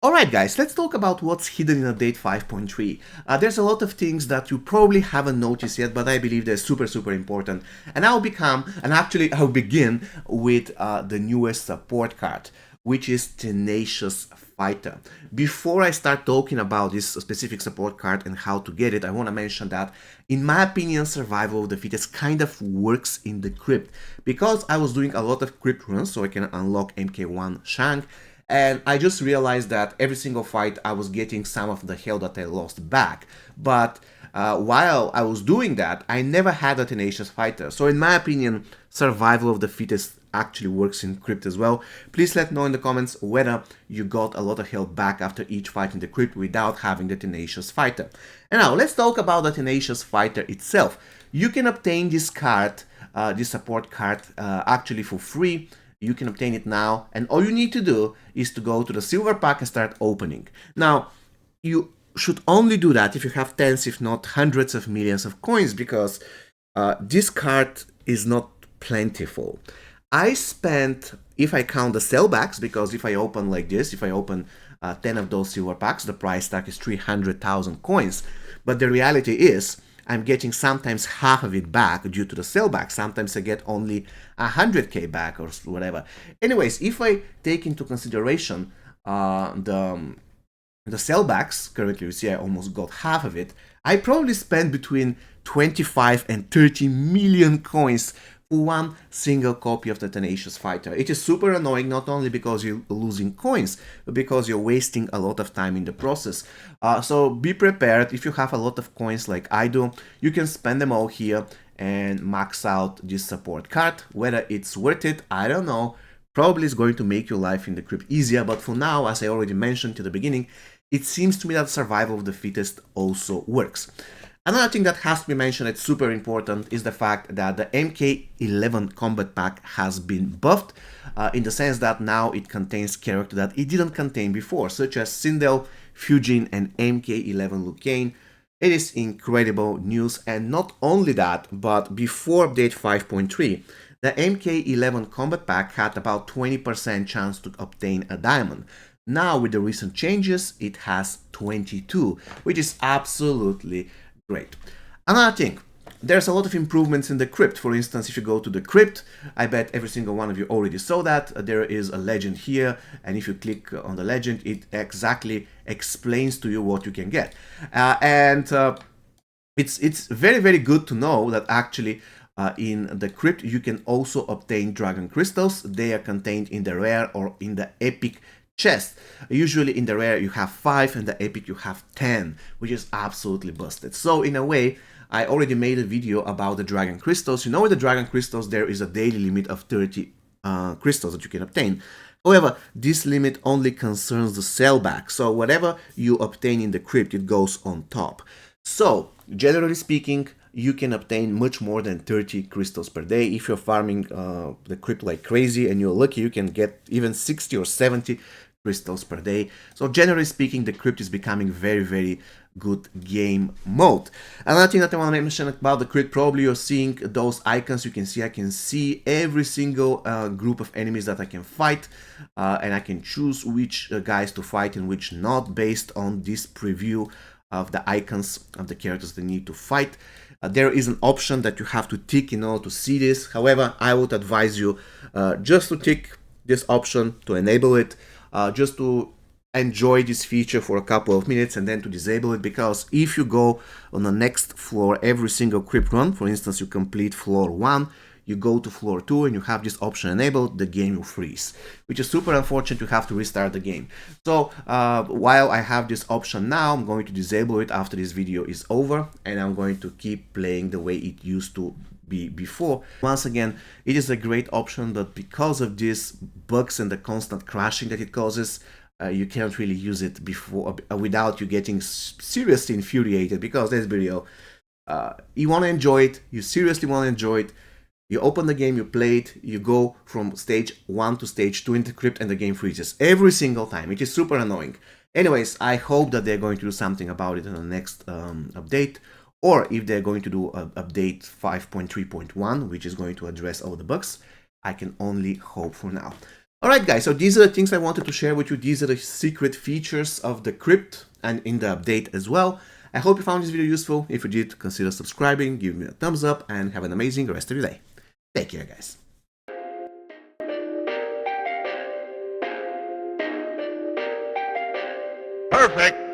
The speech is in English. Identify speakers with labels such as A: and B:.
A: Alright guys, let's talk about what's hidden in update 5.3. There's a lot of things that you probably haven't noticed yet, but I believe they're super important. And I'll begin with the newest support card, which is Tenacious Fighter. Before I start talking about this specific support card and how to get it, I want to mention that, in my opinion, Survival of the Fittest kind of works in the crypt. Because I was doing a lot of crypt runs so I can unlock MK1 Shank, and I just realized that every single fight I was getting some of the health that I lost back. But while I was doing that, I never had a Tenacious Fighter. So in my opinion, Survival of the Fittest actually works in Crypt as well. Please let know in the comments whether you got a lot of health back after each fight in the Crypt without having the Tenacious Fighter. And now let's talk about the Tenacious Fighter itself. You can obtain this card, this support card, actually for free. You can obtain it now, and all you need to do is to go to the silver pack and start opening. Now, you should only do that if you have tens, if not hundreds of millions of coins, because this card is not plentiful. I spent, if I count the sellbacks, because if I open like this, if I open 10 of those silver packs, the price tag is 300,000 coins. But the reality is, I'm getting sometimes half of it back due to the sellback. Sometimes I get only 100k back or whatever. Anyways, if I take into consideration the sellbacks, currently you see I almost got half of it, I probably spend between 25 and 30 million coins for one single copy of the Tenacious Fighter. It is super annoying, not only because you're losing coins, but because you're wasting a lot of time in the process. So be prepared. If you have a lot of coins like I do, you can spend them all here and max out this support card. Whether it's worth it, I don't know. Probably is going to make your life in the crypt easier, but for now, as I already mentioned to the beginning, it seems to me that Survival of the Fittest also works. Another thing that has to be mentioned that's super important is the fact that the MK11 combat pack has been buffed, in the sense that now it contains characters that it didn't contain before, such as Sindel, Fujin, and MK11 Liu Kang. It is incredible news, and not only that, but before update 5.3, the MK11 combat pack had about 20% chance to obtain a diamond. Now with the recent changes, it has 22, which is absolutely great. Another thing, there's a lot of improvements in the crypt. For instance, if you go to the crypt, I bet every single one of you already saw that. There is a legend here, and if you click on the legend, it exactly explains to you what you can get. It's very good to know that actually in the crypt you can also obtain dragon crystals. They are contained in the rare or in the epic chest. Usually in the rare you have 5, and the epic you have 10, which is absolutely busted. So in a way, I already made a video about the dragon crystals. You know, with the dragon crystals there is a daily limit of 30 crystals that you can obtain. However, this limit only concerns the sellback, so whatever you obtain in the crypt, it goes on top. So generally speaking, you can obtain much more than 30 crystals per day. If you're farming the crypt like crazy and you're lucky, you can get even 60 or 70 crystals per day. So generally speaking, the crypt is becoming very good game mode. Another thing that I want to mention about the crypt, probably you're seeing those icons. You can see I can see every single group of enemies that I can fight, and I can choose which guys to fight and which not based on this preview of the icons of the characters they need to fight. There is an option that you have to tick in order to see this. However, I would advise you just to tick this option to enable it, just to enjoy this feature for a couple of minutes and then to disable it, because if you go on the next floor every single crypt run, for instance you complete floor 1, you go to floor 2 and you have this option enabled, the game will freeze, which is super unfortunate. You have to restart the game. So while I have this option now, I'm going to disable it after this video is over, and I'm going to keep playing the way it used to be before. Once again, it is a great option, but because of these bugs and the constant crashing that it causes, you can't really use it before without you getting seriously infuriated, because let's be real, you want to enjoy it, you seriously want to enjoy it. You open the game, you play it, you go from stage 1 to stage 2 in the crypt, and the game freezes every single time, which is super annoying. Anyways, I hope that they're going to do something about it in the next update, or if they're going to do update 5.3.1, which is going to address all the bugs. I can only hope for now. Alright guys, so these are the things I wanted to share with you. These are the secret features of the crypt and in the update as well. I hope you found this video useful. If you did, consider subscribing, give me a thumbs up, and have an amazing rest of your day. Take care, guys.
B: Perfect.